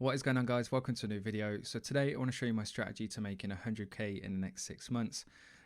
What is going on, guys? Welcome to a new video. So today I want to show you my strategy to making 100k in the next 6 months.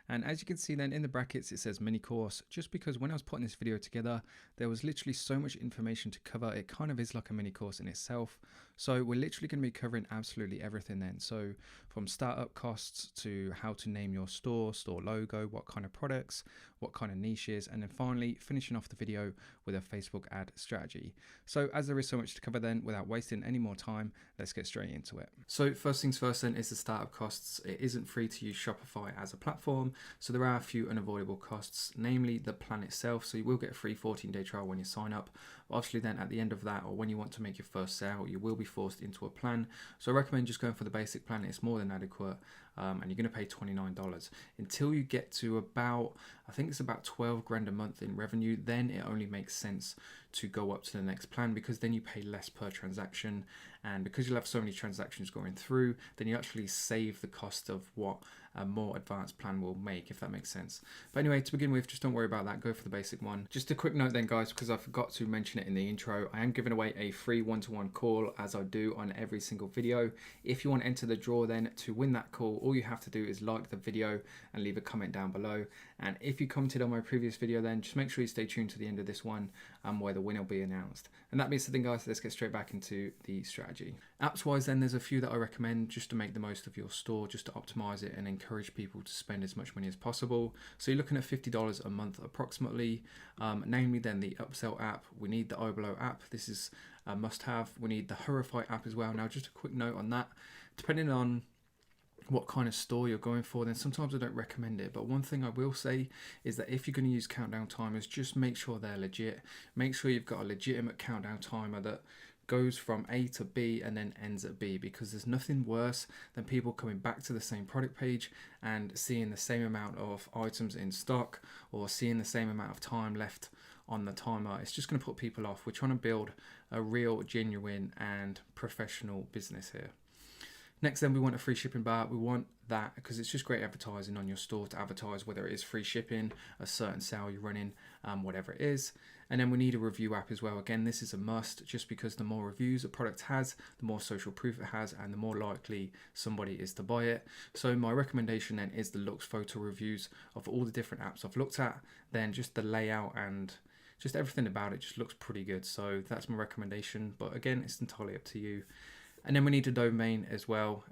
And as you can see then in the brackets it says mini course, just because when I was putting this video together there was literally so much information to cover. It kind of is like a mini course in itself. So we're literally going to be covering absolutely everything then. So from startup costs to how to name your store logo, what kind of products, what kind of niches, and then finally finishing off the video with a Facebook ad strategy. So as there is so much to cover then, without wasting any more time, let's get straight into it. So first things first then is the startup costs. It isn't free to use Shopify as a platform. So there are a few unavoidable costs, namely the plan itself. So you will get a free 14-day trial when you sign up. Obviously then at the end of that, or when you want to make your first sale, you will be forced into a plan. So I recommend just going for the basic plan. It's more than adequate, and you're going to pay $29 until you get to about, I think it's about 12 grand a month in revenue. Then it only makes sense to go up to the next plan, because then you pay less per transaction, and because you'll have so many transactions going through, then you actually save the cost of what a more advanced plan will make, if that makes sense. But anyway, to begin with, just don't worry about that, go for the basic one. Just a quick note then, guys, because I forgot to mention it in the intro, I am giving away a free one-to-one call, as I do on every single video. If you want to enter the draw then to win that call, all you have to do is like the video and leave a comment down below. And if you commented on my previous video, then just make sure you stay tuned to the end of this one, where the winner will be announced. And that being said then, guys, let's get straight back into the strategy. Apps wise then, there's a few that I recommend just to make the most of your store, just to optimize it and encourage people to spend as much money as possible. So you're looking at $50 a month approximately. Namely then the upsell app, we need the Obolo app, this is a must have. We need the Horify app as well. Now just a quick note on that, depending on what kind of store you're going for, then sometimes I don't recommend it. But one thing I will say is that if you're going to use countdown timers, just make sure they're legit. Make sure you've got a legitimate countdown timer that goes from A to B and then ends at B, because there's nothing worse than people coming back to the same product page and seeing the same amount of items in stock, or seeing the same amount of time left on the timer. It's just going to put people off. We're trying to build a real, genuine and professional business here. Next then, we want a free shipping bar. We want that because it's just great advertising on your store, to advertise whether it is free shipping, a certain sale you're running, whatever it is. And then we need a review app as well. Again, this is a must, just because the more reviews a product has, the more social proof it has, and the more likely somebody is to buy it. So my recommendation then is the Looks photo reviews of all the different apps I've looked at. Then just the layout and just everything about it just looks pretty good. So that's my recommendation. But again, it's entirely up to you. And then we need a domain as well.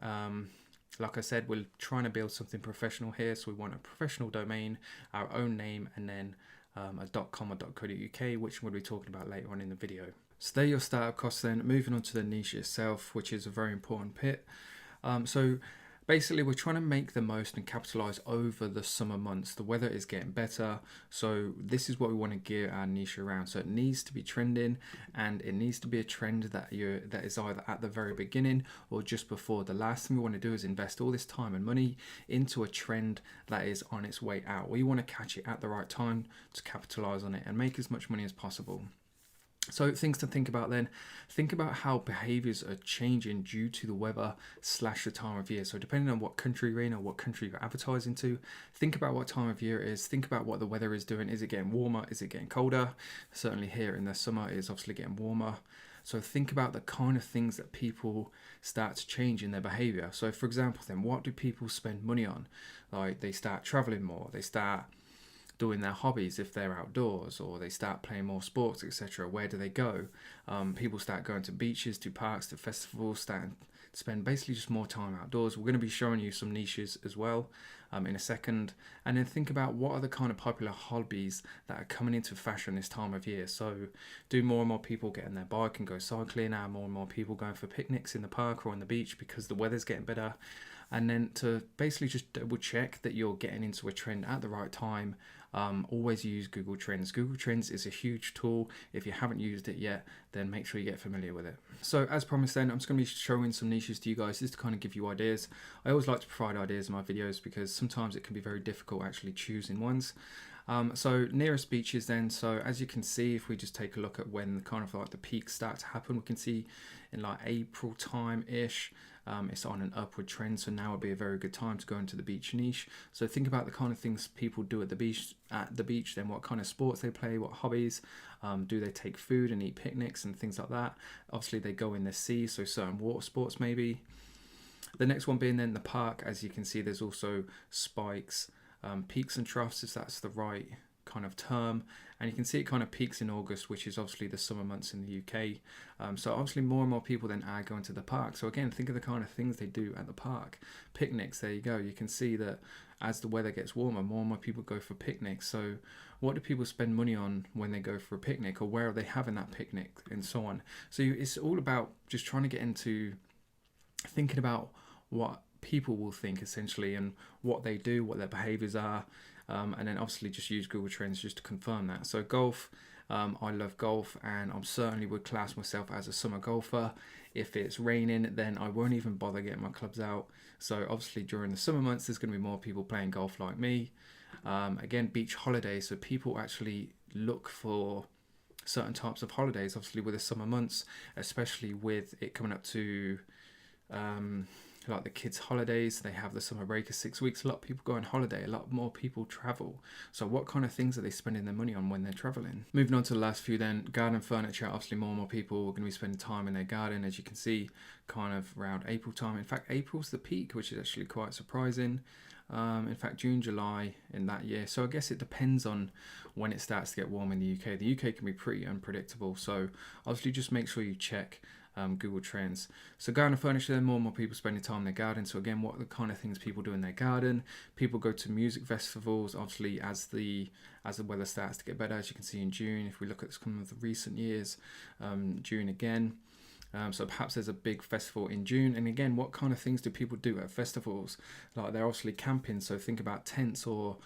Like I said, we're trying to build something professional here. So we want a professional domain, our own name, and then a .com or .co.uk, which we'll be talking about later on in the video. So they're your startup costs then. Moving on to the niche itself, which is a very important bit. So basically, we're trying to make the most and capitalize over the summer months. The weather is getting better, so this is what we want to gear our niche around. So it needs to be trending, and it needs to be a trend that is either at the very beginning or just before. The last thing we want to do is invest all this time and money into a trend that is on its way out. We want to catch it at the right time to capitalize on it and make as much money as possible. So things to think about then, think about how behaviors are changing due to the weather / the time of year. So depending on what country you're in or what country you're advertising to, think about what time of year it is, think about what the weather is doing. Is it getting warmer? Is it getting colder? Certainly here in the summer it's obviously getting warmer. So think about the kind of things that people start to change in their behavior. So for example then, what do people spend money on? Like they start traveling more, they start doing their hobbies if they're outdoors, or they start playing more sports, etc. Where do they go? People start going to beaches, to parks, to festivals, start to spend basically just more time outdoors. We're going to be showing you some niches as well in a second. And then think about what are the kind of popular hobbies that are coming into fashion this time of year. So do more and more people get on their bike and go cycling? Now more and more people going for picnics in the park or on the beach because the weather's getting better? And then to basically just double check that you're getting into a trend at the right time, always use Google Trends. Google Trends is a huge tool. If you haven't used it yet, then make sure you get familiar with it. So as promised then, I'm just going to be showing some niches to you guys just to kind of give you ideas. I always like to provide ideas in my videos because sometimes it can be very difficult actually choosing ones. So nearest beaches then, so as you can see, if we just take a look at when kind of like the peaks start to happen, we can see in like April time ish, It's on an upward trend, so now would be a very good time to go into the beach niche. So think about the kind of things people do at the beach. Then what kind of sports they play, what hobbies, do they take food and eat picnics and things like that. Obviously they go in the sea, so certain water sports maybe. The next one being then the park. As you can see, there's also spikes, peaks and troughs, if that's the right kind of term. And you can see it kind of peaks in August, which is obviously the summer months in the UK. So obviously more and more people then are going to the park. So again, think of the kind of things they do at the park. Picnics, there you go. You can see that as the weather gets warmer, more and more people go for picnics. So what do people spend money on when they go for a picnic, or where are they having that picnic, and so on. So it's all about just trying to get into thinking about what people will think essentially, and what they do, what their behaviors are, and then obviously just use Google Trends just to confirm that. So golf, I love golf, and I certainly would class myself as a summer golfer. If it's raining, then I won't even bother getting my clubs out. So obviously during the summer months, there's going to be more people playing golf like me. Again, beach holidays, so people actually look for certain types of holidays, obviously with the summer months, especially with it coming up to like the kids' holidays. They have the summer break of 6 weeks. A lot of people go on holiday, a lot more people travel. So what kind of things are they spending their money on when they're traveling? Moving on to the last few then, garden furniture. Obviously more and more people are going to be spending time in their garden, as you can see, kind of around April time. In fact, April's the peak, which is actually quite surprising. In fact, June, July in that year. So I guess it depends on when it starts to get warm in the UK. The UK can be pretty unpredictable. So obviously just make sure you check Google Trends. So garden furniture, more and more people spending time in their garden. So again, what are the kind of things people do in their garden? People go to music festivals, obviously as the weather starts to get better, as you can see in June. If we look at some of the recent years, June again. So perhaps there's a big festival in June. And again, what kind of things do people do at festivals? Like they're obviously camping. So think about tents or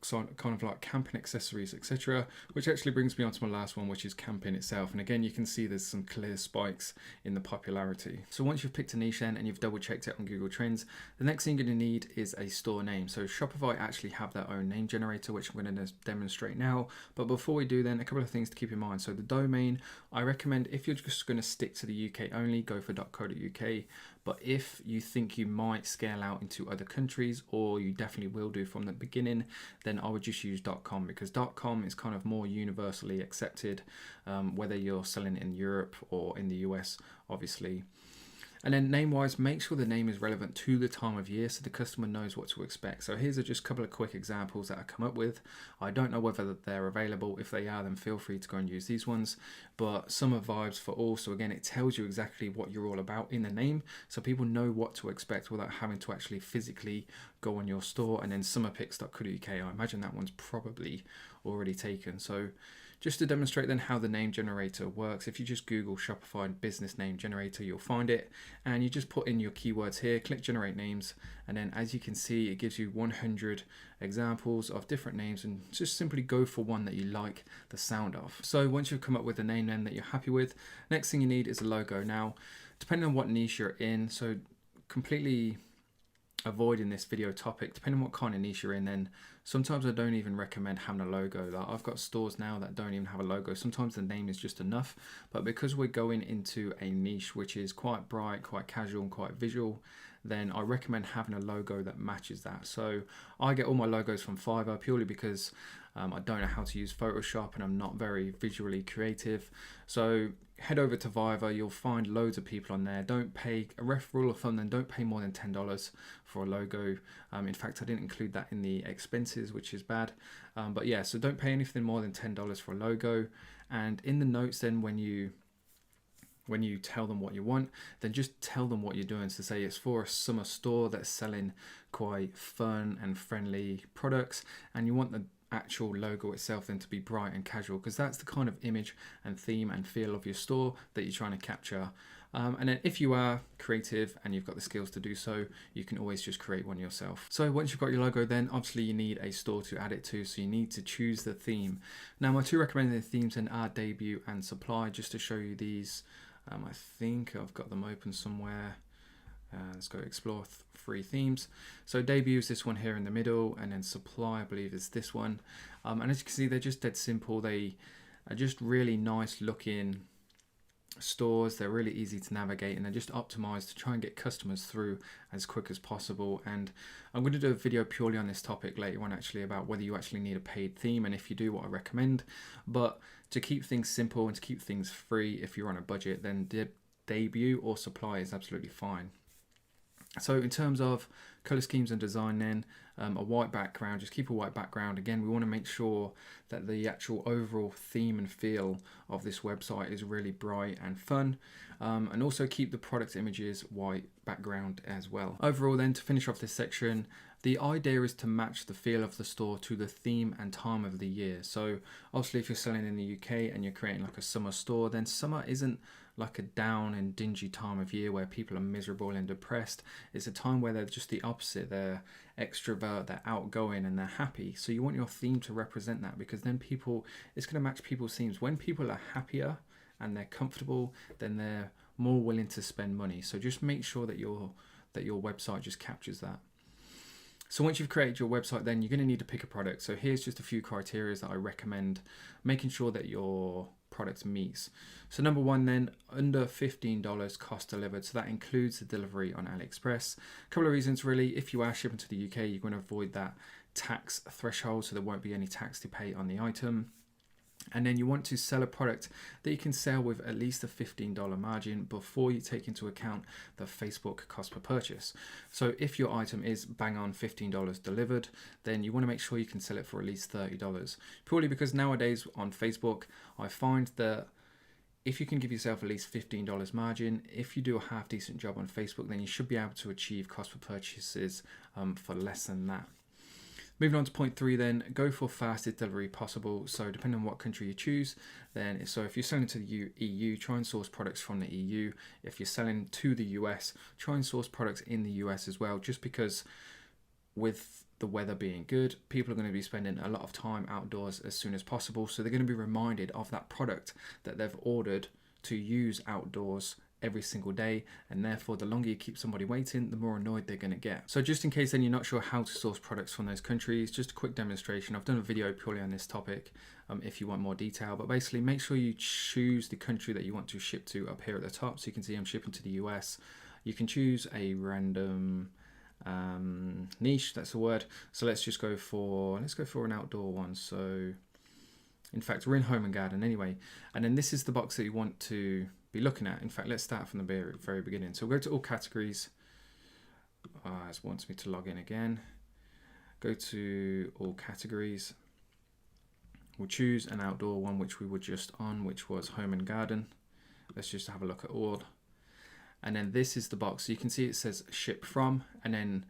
kind of like camping accessories, etc. Which actually brings me on to my last one, which is camping itself. And again, you can see there's some clear spikes in the popularity. So once you've picked a niche then and you've double checked it on Google Trends, the next thing you're going to need is a store name. So Shopify actually have their own name generator, which I'm going to demonstrate now. But before we do then, a couple of things to keep in mind. So the domain, I recommend if you're just going to stick to the UK only, go for .co.uk. But if you think you might scale out into other countries, or you definitely will do from the beginning, then I would just use .com, because .com is kind of more universally accepted, whether you're selling in Europe or in the US, obviously. And then name-wise, make sure the name is relevant to the time of year so the customer knows what to expect. So here's just a couple of quick examples that I come up with. I don't know whether they're available. If they are, then feel free to go and use these ones. But summer vibes for all. So again, it tells you exactly what you're all about in the name, so people know what to expect without having to actually physically go on your store. And then summerpicks.co.uk, I imagine that one's probably already taken. So just to demonstrate then how the name generator works, if you just Google Shopify business name generator, you'll find it, and you just put in your keywords here, click generate names, and then as you can see, it gives you 100 examples of different names, and just simply go for one that you like the sound of. So once you've come up with a name then that you're happy with, next thing you need is a logo. Now, depending on what niche you're in, so completely avoiding this video topic, depending on what kind of niche you're in, then sometimes I don't even recommend having a logo. Like I've got stores now that don't even have a logo. Sometimes the name is just enough, but because we're going into a niche which is quite bright, quite casual, and quite visual, then I recommend having a logo that matches that. So I get all my logos from Fiverr purely because I don't know how to use Photoshop and I'm not very visually creative. So head over to Fiverr, you'll find loads of people on there. Don't pay, a rough rule of thumb then, don't pay more than $10 for a logo. In fact, I didn't include that in the expenses, which is bad. But yeah, so don't pay anything more than $10 for a logo. And in the notes then, when you tell them what you want, then just tell them what you're doing. So say it's for a summer store that's selling quite fun and friendly products, and you want the actual logo itself then to be bright and casual, because that's the kind of image and theme and feel of your store that you're trying to capture. And then if you are creative and you've got the skills to do so, you can always just create one yourself. So once you've got your logo, then obviously you need a store to add it to, so you need to choose the theme. Now my two recommended themes then are Debut and Supply. Just to show you these, I think I've got them open somewhere. Let's go explore free themes. So Debut is this one here in the middle, and then Supply, I believe, is this one. And as you can see, they're just dead simple. They are just really nice looking stores. They're really easy to navigate, and they're just optimized to try and get customers through as quick as possible. And I'm going to do a video purely on this topic later on, actually, about whether you actually need a paid theme, and if you do, what I recommend. But to keep things simple and to keep things free, if you're on a budget, then debut or supply is absolutely fine. So in terms of color schemes and design, then a white background, just keep a white background. Again, we want to make sure that the actual overall theme and feel of this website is really bright and fun, and also keep the product images white background as well. Overall, then, to finish off this section, the idea is to match the feel of the store to the theme and time of the year. So obviously, if you're selling in the UK and you're creating like a summer store, then summer isn't like a down and dingy time of year where people are miserable and depressed. It's a time where they're just the opposite. They're extrovert, they're outgoing, and they're happy. So you want your theme to represent that, because then it's going to match people's themes. When people are happier and they're comfortable, then they're more willing to spend money. So just make sure that your website just captures that. So once you've created your website, then you're going to need to pick a product. So here's just a few criteria that I recommend making sure that your product meets. So number one, then, under $15 cost delivered. So that includes the delivery on AliExpress. A couple of reasons, really. If you are shipping to the UK, you're going to avoid that tax threshold, so there won't be any tax to pay on the item. And then you want to sell a product that you can sell with at least a $15 margin before you take into account the Facebook cost per purchase. So if your item is bang on $15 delivered, then you want to make sure you can sell it for at least $30. Purely because nowadays on Facebook, I find that if you can give yourself at least $15 margin, if you do a half decent job on Facebook, then you should be able to achieve cost per purchases for less than that. Moving on to point 3, then, go for fastest delivery possible. So depending on what country you choose, then, so if you're selling to the EU, try and source products from the EU. If you're selling to the US, try and source products in the US as well, just because with the weather being good, people are going to be spending a lot of time outdoors as soon as possible. So they're going to be reminded of that product that they've ordered to use outdoors every single day, and therefore the longer you keep somebody waiting, the more annoyed they're going to get. So just in case then you're not sure how to source products from those countries, just a quick demonstration. I've done a video purely on this topic if you want more detail, but basically make sure you choose the country that you want to ship to up here at the top. So you can see I'm shipping to the US. You can choose a random niche, that's a word. So let's go for an outdoor one. So in fact, we're in home and garden anyway, and then this is the box that you want to be looking at. In fact, let's start from the very beginning. So we'll go to all categories. It wants me to log in again. Go to all categories. We'll choose an outdoor one, which we were just on, which was home and garden. Let's just have a look at all. And then this is the box. So you can see it says ship from, and then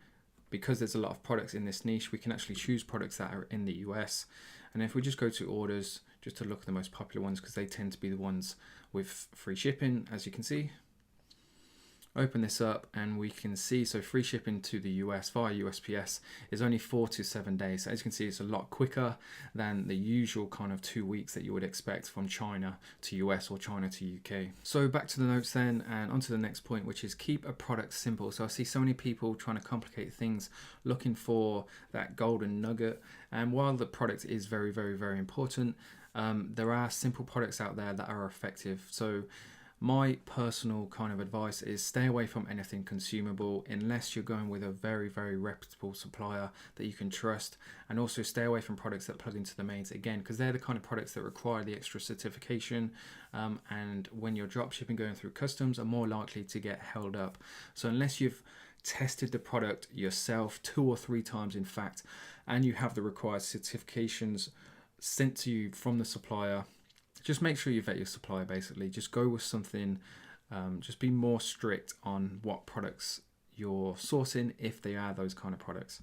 because there's a lot of products in this niche, we can actually choose products that are in the US. And if we just go to orders, just to look at the most popular ones, because they tend to be the ones with free shipping, as you can see. Open this up and we can see, so free shipping to the US via USPS is only 4 to 7 days. So as you can see, it's a lot quicker than the usual kind of 2 weeks that you would expect from China to US or China to UK. So back to the notes then, and onto the next point, which is keep a product simple. So I see so many people trying to complicate things, looking for that golden nugget. And while the product is very, very, very important, there are simple products out there that are effective. So my personal kind of advice is stay away from anything consumable unless you're going with a very, very reputable supplier that you can trust, and also stay away from products that plug into the mains, again, because they're the kind of products that require the extra certification, and when you're dropshipping going through customs are more likely to get held up. So unless you've tested the product yourself 2 or 3 times, in fact, and you have the required certifications sent to you from the supplier, just make sure you vet your supplier. Basically, just go with something, just be more strict on what products you're sourcing if they are those kind of products.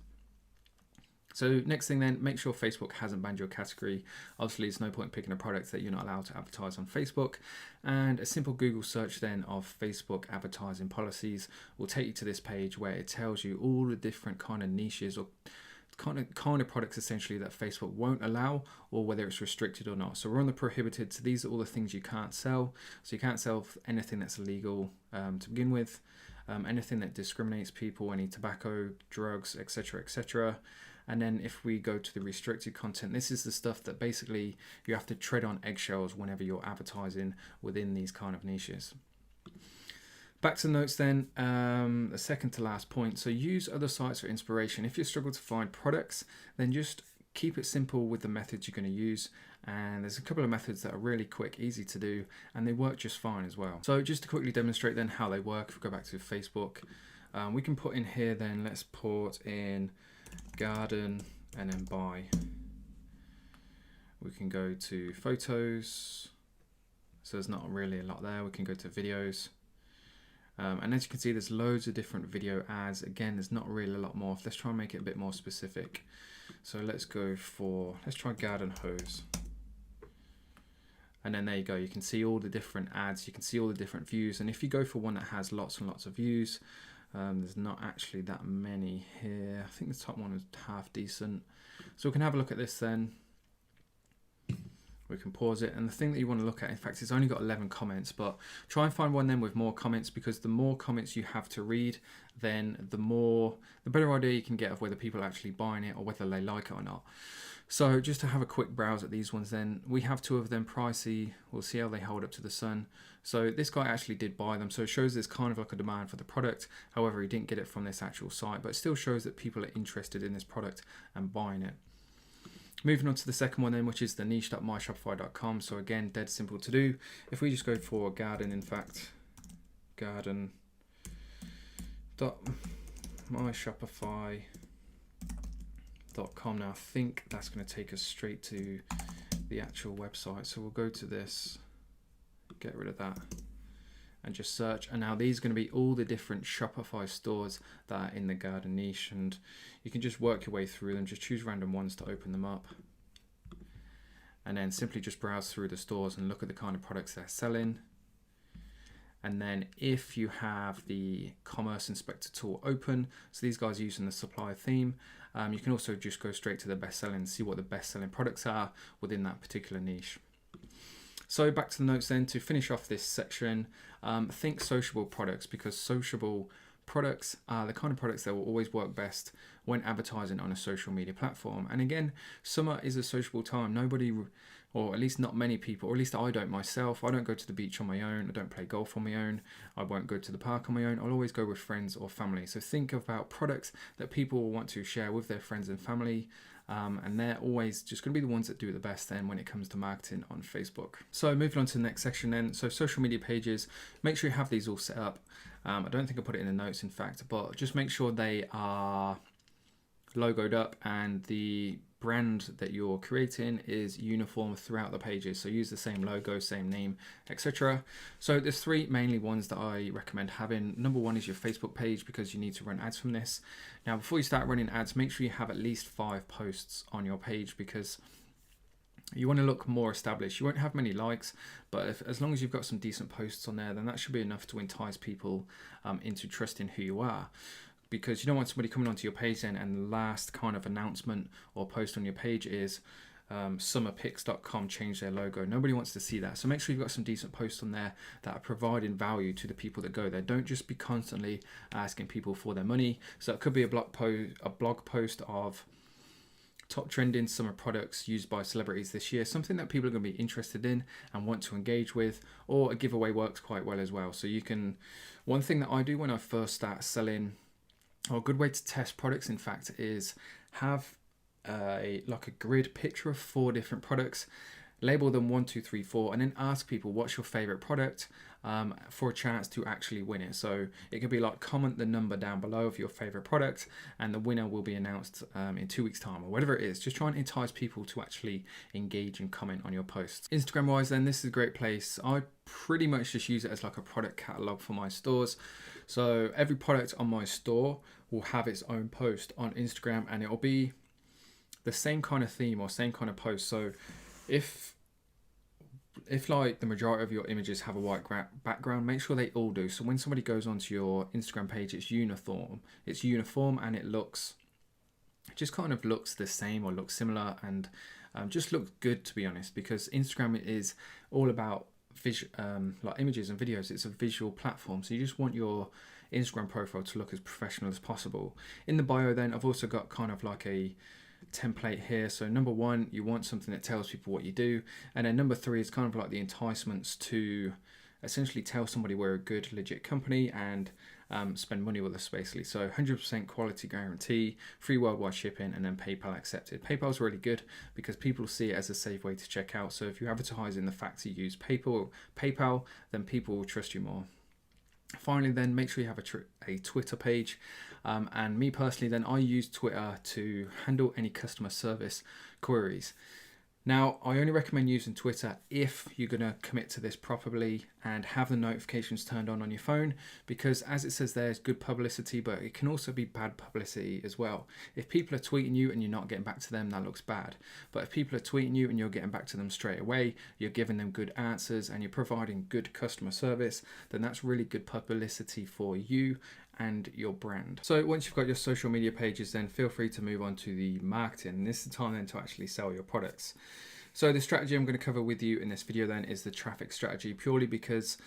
So next thing then, make sure Facebook hasn't banned your category. Obviously, it's no point picking a product that you're not allowed to advertise on Facebook. And a simple Google search then of Facebook advertising policies will take you to this page where it tells you all the different kind of niches or kind of products essentially that Facebook won't allow, or whether it's restricted or not. So we're on the prohibited. So these are all the things you can't sell. So you can't sell anything that's illegal to begin with, anything that discriminates people, any tobacco, drugs, etc., etc. And then if we go to the restricted content, this is the stuff that basically you have to tread on eggshells whenever you're advertising within these kind of niches. Back to the notes then, the second to last point. So use other sites for inspiration. If you struggle to find products, then just keep it simple with the methods you're going to use. And there's a couple of methods that are really quick, easy to do, and they work just fine as well. So just to quickly demonstrate then how they work, if we go back to Facebook, we can put in here then, let's put in garden and then buy. We can go to photos. So there's not really a lot there. We can go to videos. And as you can see, there's loads of different video ads. Again, there's not really a lot more. Let's try and make it a bit more specific. So let's try garden hose. And then there you go. You can see all the different ads. You can see all the different views. And if you go for one that has lots and lots of views, there's not actually that many here. I think the top one is half decent. So we can have a look at this then. We can pause it, and the thing that you want to look at, in fact, it's only got 11 comments, but try and find one then with more comments, because the more comments you have to read, then the better idea you can get of whether people are actually buying it or whether they like it or not. So just to have a quick browse at these ones then, we have two of them, pricey. We'll see how they hold up to the sun. So this guy actually did buy them, so it shows there's kind of like a demand for the product. However, he didn't get it from this actual site, but it still shows that people are interested in this product and buying it. Moving on to the second one then, which is the niche.myshopify.com. So again, dead simple to do. If we just go for garden, in fact, garden.myshopify.com. Now I think that's going to take us straight to the actual website. So we'll go to this, get rid of that, and just search. And now these are going to be all the different Shopify stores that are in the garden niche, and you can just work your way through them. Just choose random ones to open them up, and then simply just browse through the stores and look at the kind of products they're selling. And then if you have the commerce inspector tool open, so these guys are using the supplier theme, you can also just go straight to the best selling and see what the best selling products are within that particular niche. So back to the notes then, to finish off this section, think sociable products, because sociable products are the kind of products that will always work best when advertising on a social media platform. And again, summer is a sociable time. Nobody, or at least not many people, or at least I don't myself, I don't go to the beach on my own, I don't play golf on my own, I won't go to the park on my own, I'll always go with friends or family. So think about products that people will want to share with their friends and family. And they're always just going to be the ones that do it the best then when it comes to marketing on Facebook. So moving on to the next section then, so social media pages, make sure you have these all set up. I don't think I put it in the notes in fact, but just make sure they are logoed up and the brand that you're creating is uniform throughout the pages. So use the same logo, same name, etc. So there's three mainly ones that I recommend having. Number one is your Facebook page, because you need to run ads from this. Now, before you start running ads, make sure you have at least 5 posts on your page, because you want to look more established. You won't have many likes, but as long as you've got some decent posts on there, then that should be enough to entice people into trusting who you are. Because you don't want somebody coming onto your page then and the last kind of announcement or post on your page is summerpics.com change their logo. Nobody wants to see that. So make sure you've got some decent posts on there that are providing value to the people that go there. Don't just be constantly asking people for their money. So it could be a blog post of top trending summer products used by celebrities this year, something that people are going to be interested in and want to engage with, or a giveaway works quite well as well. So you can, one thing that I do when I first start selling, or a good way to test products in fact, is have like a grid picture of 4 different products, label them 1, 2, 3, 4, and then ask people what's your favorite product for a chance to actually win it. So it could be like, comment the number down below of your favorite product and the winner will be announced in 2 weeks time, or whatever it is. Just try and entice people to actually engage and comment on your posts. Instagram wise then, this is a great place. I pretty much just use it as like a product catalog for my stores. So every product on my store will have its own post on Instagram, and it'll be the same kind of theme or same kind of post. So if like the majority of your images have a white background, make sure they all do. So when somebody goes onto your Instagram page, it's uniform and it just kind of looks the same or looks similar, and just looks good, to be honest, because Instagram is all about like images and videos. It's a visual platform, so you just want your Instagram profile to look as professional as possible. In the bio then, I've also got kind of like a template here. So number one, you want something that tells people what you do. And then number three is kind of like the enticements to essentially tell somebody we're a good, legit company and spend money with us basically. So 100% quality guarantee, free worldwide shipping, and then PayPal accepted. PayPal's really good because people see it as a safe way to check out. So if you advertise in the fact you use PayPal, then people will trust you more. Finally, then make sure you have a Twitter page. And me personally, then I use Twitter to handle any customer service queries. Now, I only recommend using Twitter if you're going to commit to this properly and have the notifications turned on your phone, because as it says there, it's good publicity, but it can also be bad publicity as well. If people are tweeting you and you're not getting back to them, that looks bad. But if people are tweeting you and you're getting back to them straight away, you're giving them good answers and you're providing good customer service, then that's really good publicity for you and your brand. So once you've got your social media pages, then feel free to move on to the marketing. This is the time then to actually sell your products. So the strategy I'm going to cover with you in this video then is the traffic strategy, purely because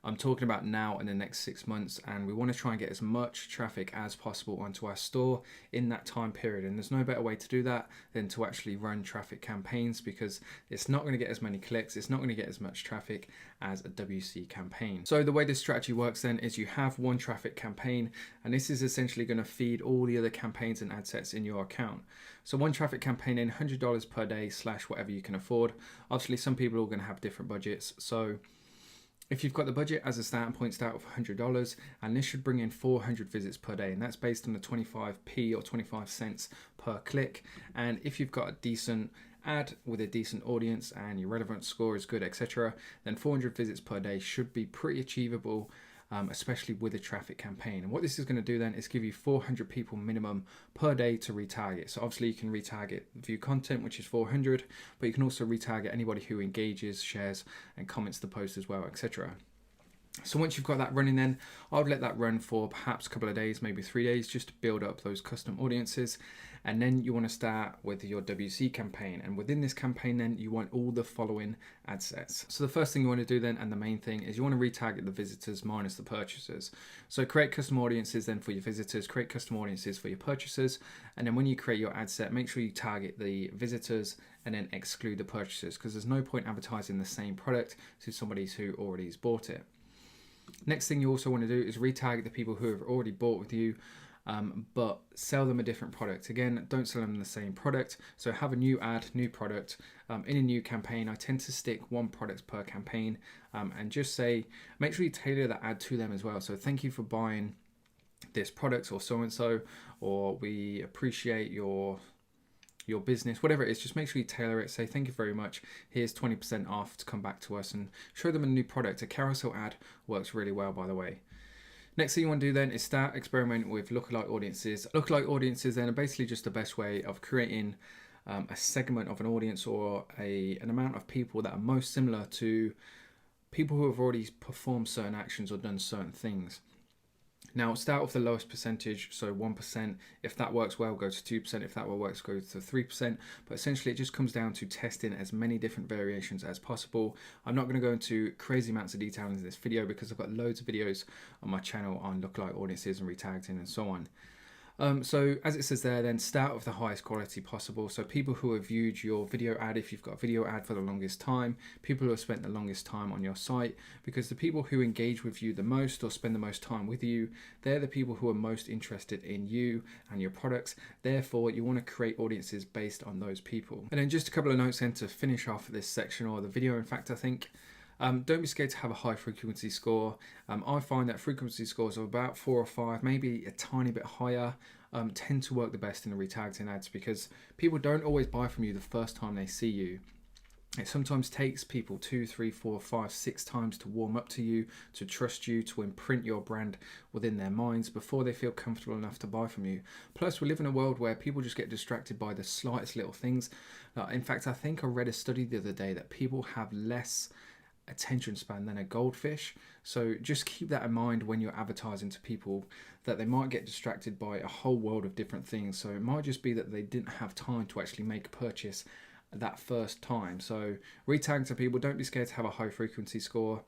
I'm talking about now in the next 6 months, and we want to try and get as much traffic as possible onto our store in that time period. And there's no better way to do that than to actually run traffic campaigns, because it's not going to get as many clicks, it's not going to get as much traffic as a WC campaign. So the way this strategy works then is you have one traffic campaign, and this is essentially going to feed all the other campaigns and ad sets in your account. So one traffic campaign in $100 per day / whatever you can afford. Obviously some people are going to have different budgets, so if you've got the budget as a starting point, start with $100, and this should bring in 400 visits per day, and that's based on the 25p or 25 cents per click. And if you've got a decent ad with a decent audience and your relevance score is good, etc., then 400 visits per day should be pretty achievable, especially with a traffic campaign. And what this is going to do then is give you 400 people minimum per day to retarget. So obviously you can retarget view content, which is 400, but you can also retarget anybody who engages, shares, and comments the post as well, etc. So once you've got that running, then I would let that run for perhaps a couple of days, maybe 3 days, just to build up those custom audiences. And then you want to start with your WC campaign. And within this campaign, then you want all the following ad sets. So the first thing you want to do then, and the main thing, is you want to retarget the visitors minus the purchasers. So create custom audiences then for your visitors, create custom audiences for your purchasers. And then when you create your ad set, make sure you target the visitors and then exclude the purchasers, because there's no point advertising the same product to somebody who already has bought it. Next thing you also want to do is retarget the people who have already bought with you, but sell them a different product. Again, don't sell them the same product. So have a new ad, new product. In a new campaign, I tend to stick one product per campaign, and just say, make sure you tailor the ad to them as well. So thank you for buying this product, or so-and-so, or we appreciate your business, whatever it is. Just make sure you tailor it. Say thank you very much, here's 20% off to come back to us, and show them a new product. A carousel ad works really well, by the way. Next thing you want to do then is start experimenting with lookalike audiences. Lookalike audiences then are basically just the best way of creating a segment of an audience, or an amount of people that are most similar to people who have already performed certain actions or done certain things. Now start with the lowest percentage, so 1%. If that works well, go to 2%. If that works, go to 3%. But essentially it just comes down to testing as many different variations as possible. I'm not going to go into crazy amounts of detail in this video because I've got loads of videos on my channel on lookalike audiences and retargeting and so on. So as it says there, then start with the highest quality possible. So people who have viewed your video ad, if you've got a video ad for the longest time, people who have spent the longest time on your site, because the people who engage with you the most or spend the most time with you, they're the people who are most interested in you and your products. Therefore, you want to create audiences based on those people. And then just a couple of notes then to finish off this section, or the video, in fact, I think. Don't be scared to have a high frequency score. I find that frequency scores of about 4 or 5, maybe a tiny bit higher, tend to work the best in the retargeting ads, because people don't always buy from you the first time they see you. It sometimes takes people 2, 3, 4, 5, 6 times to warm up to you, to trust you, to imprint your brand within their minds before they feel comfortable enough to buy from you. Plus, we live in a world where people just get distracted by the slightest little things. In fact, I think I read a study the other day that people have less attention span than a goldfish. So just keep that in mind when you're advertising to people, that they might get distracted by a whole world of different things. So it might just be that they didn't have time to actually make a purchase that first time. So retargeting to people, don't be scared to have a high frequency score.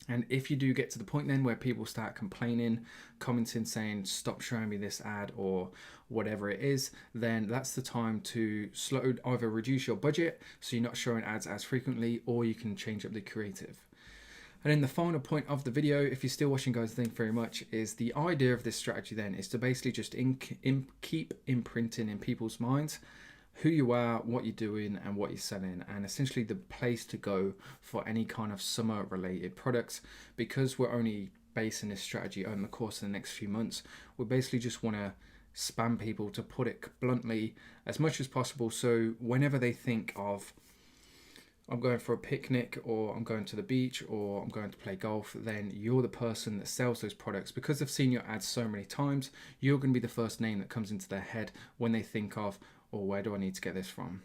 And if you do get to the point then where people start complaining, commenting, saying, stop showing me this ad or whatever it is, then that's the time to either reduce your budget so you're not showing ads as frequently, or you can change up the creative. And then the final point of the video, if you're still watching guys, thank you very much, is the idea of this strategy then is to basically just keep imprinting in people's minds who you are, what you're doing, and what you're selling, and essentially the place to go for any kind of summer related products. Because we're only basing this strategy on the course of the next few months, we basically just want to spam people, to put it bluntly, as much as possible. So whenever they think of, I'm going for a picnic, or I'm going to the beach, or I'm going to play golf, then you're the person that sells those products. Because they've seen your ads so many times, you're going to be the first name that comes into their head when they think of, or where do I need to get this from?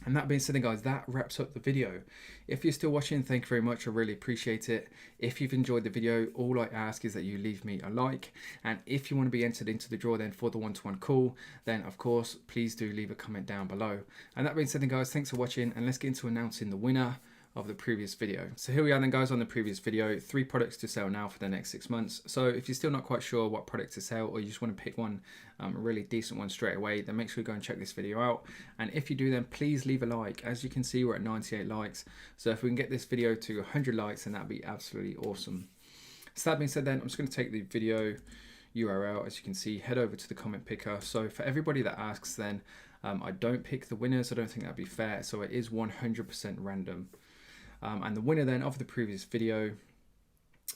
And that being said then guys, that wraps up the video. If you're still watching, thank you very much, I really appreciate it. If you've enjoyed the video, all I ask is that you leave me a like, and if you want to be entered into the draw then for the one-to-one call, then of course please do leave a comment down below. And that being said then guys, thanks for watching, and let's get into announcing the winner of the previous video. So here we are then guys, on the previous video, 3 products to sell now for the next 6 months. So if you're still not quite sure what product to sell, or you just want to pick one, a really decent one straight away, then make sure you go and check this video out. And if you do, then please leave a like. As you can see, we're at 98 likes. So if we can get this video to 100 likes, then that'd be absolutely awesome. So that being said then, I'm just going to take the video URL, as you can see, head over to the comment picker. So for everybody that asks then, I don't pick the winners. I don't think that'd be fair. So it is 100% random. And the winner then of the previous video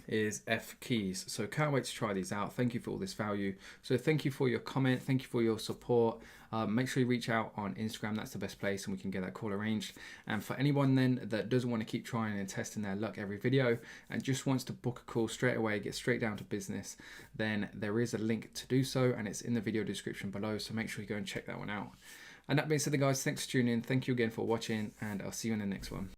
is F Keys. So can't wait to try these out. Thank you for all this value. So thank you for your comment. Thank you for your support. Make sure you reach out on Instagram. That's the best place, and we can get that call arranged. And for anyone then that doesn't want to keep trying and testing their luck every video and just wants to book a call straight away, get straight down to business, then there is a link to do so, and it's in the video description below. So make sure you go and check that one out. And that being said guys, thanks for tuning in. Thank you again for watching, and I'll see you in the next one.